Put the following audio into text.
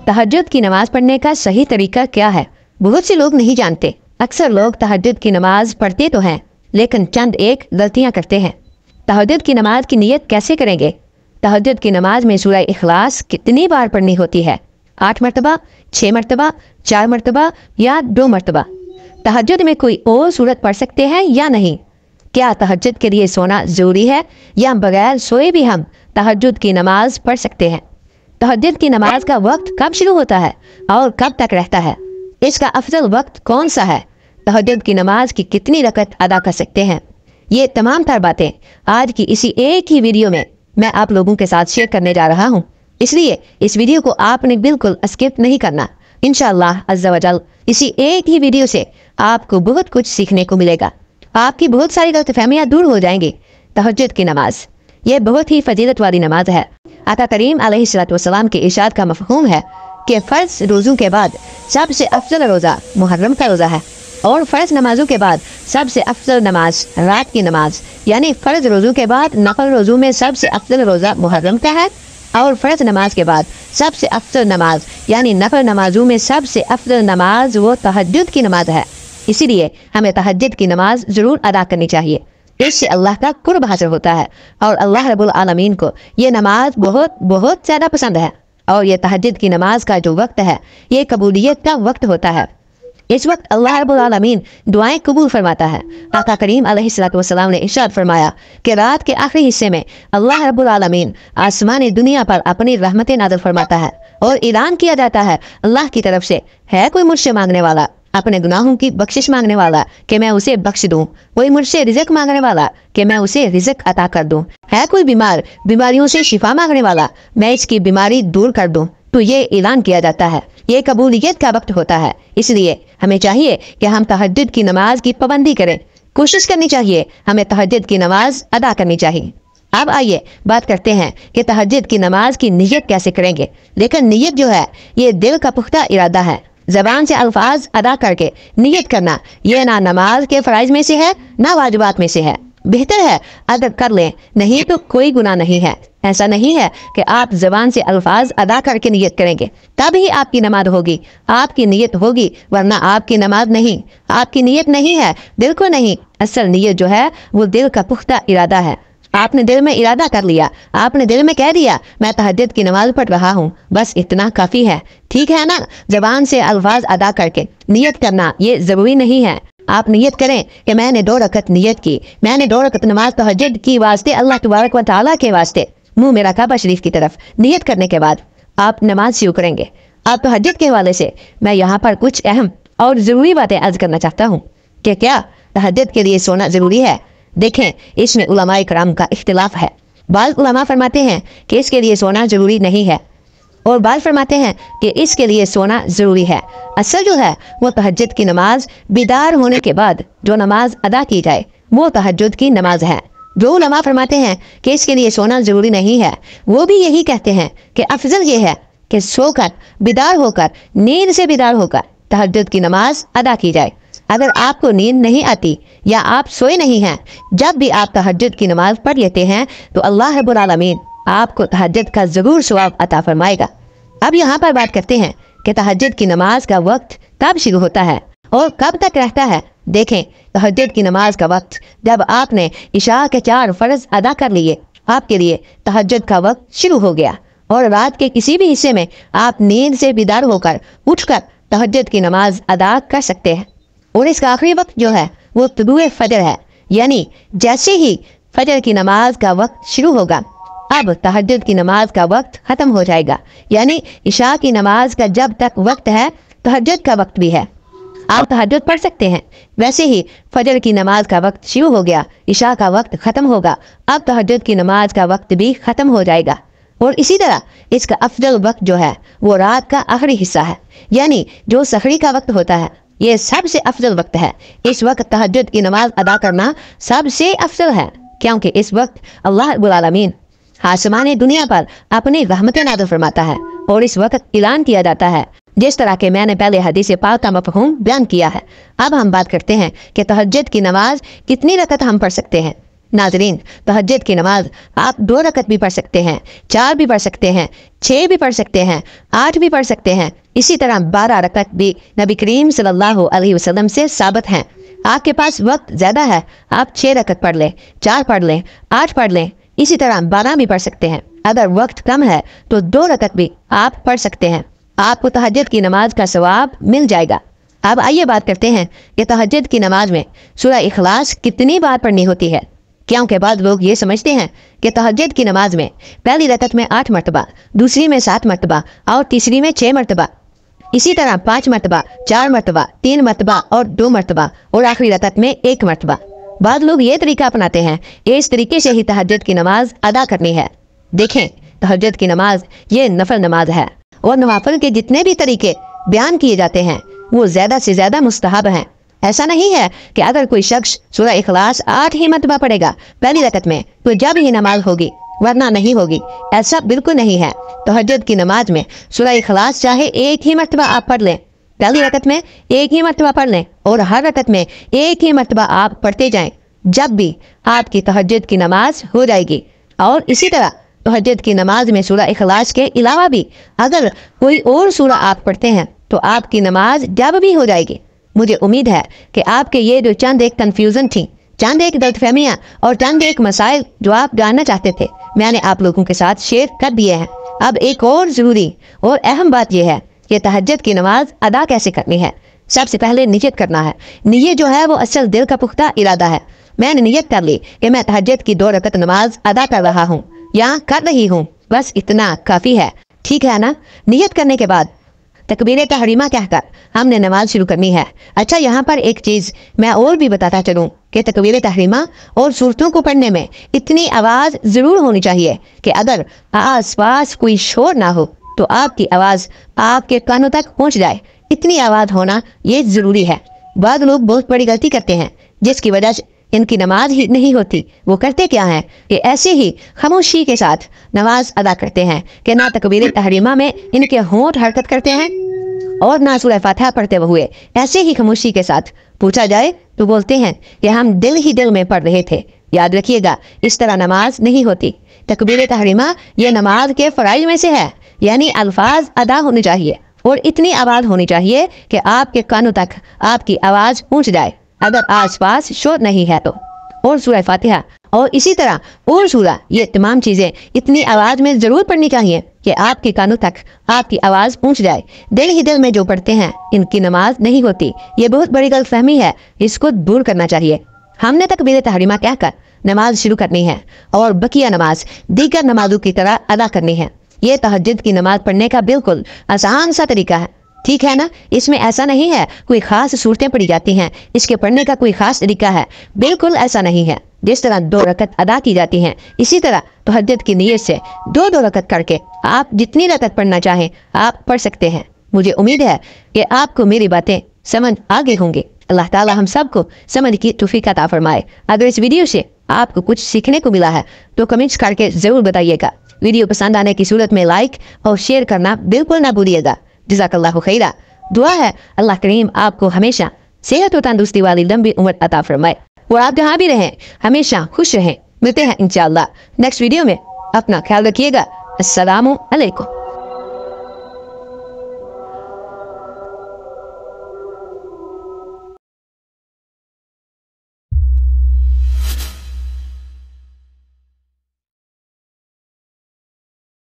तहज्जुद की नमाज पढ़ने का सही तरीका क्या है? बहुत से लोग नहीं जानते। अक्सर लोग तहज्जुद की नमाज पढ़ते तो हैं, लेकिन चंद एक गलतियां करते हैं। तहज्जुद की नमाज की नियत कैसे करेंगे? तहज्जुद की नमाज में सूरह इखलास कितनी बार पढ़नी होती है? 8 मरतबा, 6 मरतबा, 4 मरतबा या 2 मरतबा? तहज्जुद में कोई और सूरत पढ़ सकते हैं या नहीं? क्या तहज्जुद के लिए सोना ज़रूरी है या बगैर सोए भी हम तहज्जुद की नमाज पढ़ सकते हैं? तहज्जुद की नमाज का वक्त कब शुरू होता है और कब तक रहता है? इसका अफजल वक्त कौन सा है? तहज्जुद की नमाज की कितनी रकत अदा कर सकते हैं? ये तमाम तर बातें आज की इसी एक ही वीडियो में मैं आप लोगों के साथ शेयर करने जा रहा हूँ। इसलिए इस वीडियो को आपने बिल्कुल स्किप नहीं करना। इंशाअल्लाह अज़्ज़ा वजल इसी एक ही वीडियो से आपको बहुत कुछ सीखने को मिलेगा। आपकी बहुत सारी गलतफहमियाँ दूर हो जाएंगी। तहज्जुद की नमाज ये बहुत ही फजीलत वाली नमाज है। आका करीम अलैहिस्सलाम के इरशाद का मफहूम है कि फ़र्ज रोज़ों के बाद सबसे अफजल रोज़ा मुहर्रम का रोज़ा है और फ़र्ज नमाजों के बाद सबसे अफजल नमाज रात की नमाज, यानी फ़र्ज रोज़ों के बाद नफल रोज़ों में सबसे अफजल रोज़ा मुहर्रम का है और फ़र्ज नमाज के बाद सबसे अफजल नमाज यानी नफल नमाजों में सबसे अफजल नमाज वो तहज्जुद की नमाज है। इसीलिए हमें तहज्जुद की नमाज ज़रूर अदा करनी चाहिए। इससे अल्लाह का कुर्ब हासिल होता है और अल्लाह रब्बुल आलमीन को ये नमाज बहुत बहुत ज़्यादा पसंद है। और ये तहज्जुद की नमाज का जो वक्त है ये कबूलियत का वक्त होता है। इस वक्त अल्लाह रब्बुल आलमीन दुआएं कबूल फरमाता है। आका करीम अलैहिस्सलाम ने इरशाद फरमाया कि रात के आखिरी हिस्से में अल्लाह रब्बुल आलमीन आसमानी दुनिया पर अपनी रहमतें नाज़िल फरमाता है और ऐलान किया जाता है अल्लाह की तरफ से, है कोई मुझसे मांगने वाला, अपने गुनाहों की बख्शिश मांगने वाला कि मैं उसे बख्श दूं? कोई मुझसे रिज़्क मांगने वाला कि मैं उसे रिज़्क अता कर दूं? है कोई बीमार, बीमारियों से शिफा मांगने वाला, मैं इसकी बीमारी दूर कर दूं? तो ये ऐलान किया जाता है। ये कबूलियत का वक्त होता है। इसलिए हमें चाहिए कि हम तहज्जुद की नमाज की पाबंदी करें। कोशिश करनी चाहिए हमें तहज्जुद की नमाज अदा करनी चाहिए। अब आइए बात करते हैं कि तहज्जुद की नमाज की नियत कैसे करेंगे। लेकिन नियत जो है ये दिल का पुख्ता इरादा है। ज़बान से अल्फाज अदा करके नियत करना ये ना नमाज के फ़राइज़ में से है ना वाजिबात में से है। बेहतर है अगर कर लें, नहीं तो कोई गुनाह नहीं है। ऐसा नहीं है कि आप ज़बान से अल्फाज अदा करके नियत करेंगे तब ही आपकी नमाज होगी। आपकी नियत होगी वरना आपकी नमाज नहीं। आपकी नियत नहीं है, दिल को नहीं। असल नियत जो है वो दिल का पुख्ता इरादा है। आपने दिल में इरादा कर लिया, आपने दिल में कह दिया मैं तहज्जुद की नमाज पढ़ रहा हूँ, बस इतना काफ़ी है। ठीक है ना? ज़बान से अल्फाज अदा करके नियत करना ये ज़रूरी नहीं है। आप नियत करें कि मैंने 2 रकत नियत की, मैंने 2 रकत नमाज तहज्जुद की वास्ते अल्लाह तबारक व तआला के वास्ते, मुँह मेरा काबा शरीफ की तरफ। नियत करने के बाद आप नमाज शुरू करेंगे। आप तहज्जुद के हवाले से मैं यहाँ पर कुछ अहम और ज़रूरी बातें अर्ज करना चाहता हूँ कि क्या तहज्जुद के लिए सोना ज़रूरी है? देखें, इसमें उलमाए कराम का इख्तिलाफ है। बाज़ उलमा फरमाते हैं कि इसके लिए सोना ज़रूरी नहीं है और बाज़ फरमाते हैं कि इसके लिए सोना ज़रूरी है। असल जो है वो तहज्जुद की नमाज बेदार होने के बाद जो नमाज अदा की जाए वो तहज्जुद की नमाज है। जो उलमा फरमाते हैं कि इसके लिए सोना ज़रूरी नहीं है वो भी यही कहते हैं कि अफजल ये है कि सोकर बेदार होकर, नींद से बेदार होकर तहज्जुद की नमाज अदा की जाए। अगर आपको नींद नहीं आती या आप सोए नहीं हैं, जब भी आप तहज्जुद की नमाज पढ़ लेते हैं तो अल्लाह रब्बुल आलमीन आपको तहज्जुद का ज़रूर सवाब अता फरमाएगा। अब यहाँ पर बात करते हैं कि तहज्जुद की नमाज का वक्त कब शुरू होता है और कब तक रहता है। देखें, तहज्जुद की नमाज का वक्त जब आपने इशा के 4 फ़र्ज अदा कर लिए, आपके लिए तहज्जुद का वक्त शुरू हो गया और रात के किसी भी हिस्से में आप नींद से बेदार होकर उठकर तहज्जुद की नमाज अदा कर सकते हैं। और इसका आखिरी वक्त जो है वो तुलूए फजर है, यानी जैसे ही फजर की नमाज का वक्त शुरू होगा अब तहज्जुद की नमाज का वक्त ख़त्म हो जाएगा। यानी इशा की नमाज का जब तक वक्त है तहज्जुद का वक्त भी है। आप तहज्जुद पढ़ सकते हैं। वैसे ही फजर की नमाज का वक्त शुरू हो गया, इशा का वक्त ख़त्म होगा, अब तहज्जुद की नमाज का वक्त भी ख़त्म हो जाएगा। और इसी तरह इसका अफजल वक्त जो है वो रात का आखिरी हिस्सा है, यानी जो सहरी का वक्त होता है ये सबसे अफजल वक्त है। इस वक्त तहज्जुद की नमाज अदा करना सबसे अफजल है क्योंकि इस वक्त अल्लाह रब्बुल आलमीन आसमानी दुनिया पर अपनी रहमतें नाज़िल फरमाता है और इस वक्त ऐलान किया जाता है जिस तरह के मैंने पहले हदीस पाक का मफ़हूम बयान किया है। अब हम बात करते हैं कि तहज्जुद की नमाज कितनी रकत हम पढ़ सकते हैं। नाज़रीन, तहज्जुद की नमाज आप 2 रकत भी पढ़ सकते हैं, 4 भी पढ़ सकते हैं, 6 भी पढ़ सकते हैं, 8 भी पढ़ सकते हैं। इसी तरह 12 रकत भी नबी करीम सल्लल्लाहु अलैहि वसल्लम से साबित हैं। आपके पास वक्त ज़्यादा है, आप 6 रकत पढ़ लें, 4 पढ़ लें, 8 पढ़ लें, इसी तरह 12 भी पढ़ सकते हैं। अगर वक्त कम है तो 2 रकत भी आप पढ़ सकते हैं, आपको तहज्जुद की नमाज का सवाब मिल जाएगा। अब आइए बात करते हैं कि तहज्जुद की नमाज में सूरह इखलास कितनी बार पढ़नी होती है। क्योंकि बाद लोग ये समझते हैं कि तहज्जुद की नमाज में पहली रकत में 8 मरतबा, दूसरी में 7 मरतबा और तीसरी में 6 मरतबा, इसी तरह 5 मरतबा, 4 मरतबा, 3 मरतबा और 2 मरतबा और आखिरी रकत में 1 मरतबा। बाद लोग ये तरीका अपनाते हैं, इस तरीके से ही तहज्जुद की नमाज अदा करनी है। देखें, तहज्जुद की नमाज ये नफल नमाज है और नवाफिल के जितने भी तरीके बयान किए जाते हैं वो ज़्यादा से ज़्यादा मुस्तहब हैं। ऐसा नहीं है कि अगर कोई शख्स सूरह इखलास 8 ही मरतबा पढ़ेगा पहली रकत में तो जब ही नमाज होगी वरना नहीं होगी, ऐसा बिल्कुल नहीं है। तहज्जुद की नमाज में सूरह इखलास चाहे 1 ही मरतबा आप पढ़ लें, पहली रकत में 1 ही मरतबा पढ़ लें और हर रकत में 1 ही मरतबा आप पढ़ते जाएं, जब भी आपकी तहज्जुद की नमाज हो जाएगी। और इसी तरह तहज्जुद की नमाज में सूरह इखलास के अलावा भी अगर कोई और सूरह आप पढ़ते हैं तो आपकी नमाज जब भी हो जाएगी। मुझे उम्मीद है कि आपके ये जो चंद एक कन्फ्यूज़न थी, चंद एक गलतफहमियाँ और चंद एक मसाइल जो आप जानना चाहते थे, मैंने आप लोगों के साथ शेयर कर दिए हैं। अब एक और ज़रूरी और अहम बात यह है कि तहज्जुद की नमाज अदा कैसे करनी है। सबसे पहले नियत करना है। नियत जो है वो असल दिल का पुख्ता इरादा है। मैंने नियत कर ली कि मैं तहज्जुद की 2 रकत नमाज अदा कर रहा हूँ या कर रही हूँ, बस इतना काफ़ी है। ठीक है ना। नियत करने के बाद तकबीर तहरीमा कहकर हमने नमाज शुरू करनी है। अच्छा, यहाँ पर एक चीज़ मैं और भी बताता चलूँ कि तकबीर तहरीमा और सूरतों को पढ़ने में इतनी आवाज़ ज़रूर होनी चाहिए कि अगर आस पास कोई शोर ना हो तो आपकी आवाज़ आपके कानों तक पहुँच जाए। इतनी आवाज़ होना ये ज़रूरी है। बाद लोग बहुत बड़ी गलती करते हैं जिसकी वजह से इनकी नमाज ही नहीं होती। वो करते क्या हैं कि ऐसे ही खामोशी के साथ नमाज अदा करते हैं कि ना तकबीर तहरीमा में इनके होंठ हरकत करते हैं और ना सूरह फातिहा पढ़ते हुए ऐसे ही खामोशी के साथ पूछा जाए तो बोलते हैं कि हम दिल ही दिल में पढ़ रहे थे। याद रखिएगा, इस तरह नमाज नहीं होती। तकबीर तहरीमा ये नमाज के फ़राइज़ में से है, यानी अल्फाज अदा होने चाहिए और इतनी आवाज़ होनी चाहिए कि आपके कानों तक आपकी आवाज़ पहुँच जाए अगर आसपास शोर नहीं है तो। और सूरह फातिहा और इसी तरह और सूरह, ये तमाम चीज़ें इतनी आवाज़ में ज़रूर पढ़नी चाहिए कि आपके कानों तक आपकी आवाज़ पहुँच जाए। दिल ही दिल में जो पढ़ते हैं इनकी नमाज नहीं होती। ये बहुत बड़ी गलतफहमी है, इसको दूर करना चाहिए। हमने तकबीर तहरीमा कहकर नमाज शुरू करनी है और बकिया नमाज दीगर नमाजों की तरह अदा करनी है। ये तहज्जुद की नमाज पढ़ने का बिल्कुल आसान सा तरीका है। ठीक है ना। इसमें ऐसा नहीं है कोई खास सूरतें पढ़ी जाती हैं, इसके पढ़ने का कोई खास तरीका है, बिल्कुल ऐसा नहीं है। जिस तरह 2 रकत अदा की जाती हैं इसी तरह तहज्जुद की नीयत से 2-2 रकत करके आप जितनी रकत पढ़ना चाहें आप पढ़ सकते हैं। मुझे उम्मीद है कि आपको मेरी बातें समझ आ गई होंगी। अल्लाह ताला हम सबको समझ की तौफीक अता फरमाए। अगर इस वीडियो से आपको कुछ सीखने को मिला है तो कमेंट्स करके ज़रूर बताइएगा। वीडियो पसंद आने की सूरत में लाइक और शेयर करना बिल्कुल ना भूलिएगा। जज़ाकल्लाहु खैरा। दुआ है अल्लाह करीम आपको हमेशा सेहत और तंदुरुस्ती वाली लंबी उम्र अता फरमाए और आप जहाँ भी रहें हमेशा खुश रहें। मिलते हैं इंशाअल्लाह नेक्स्ट वीडियो में। अपना ख्याल रखिएगा। अस्सलामु अलैकुम।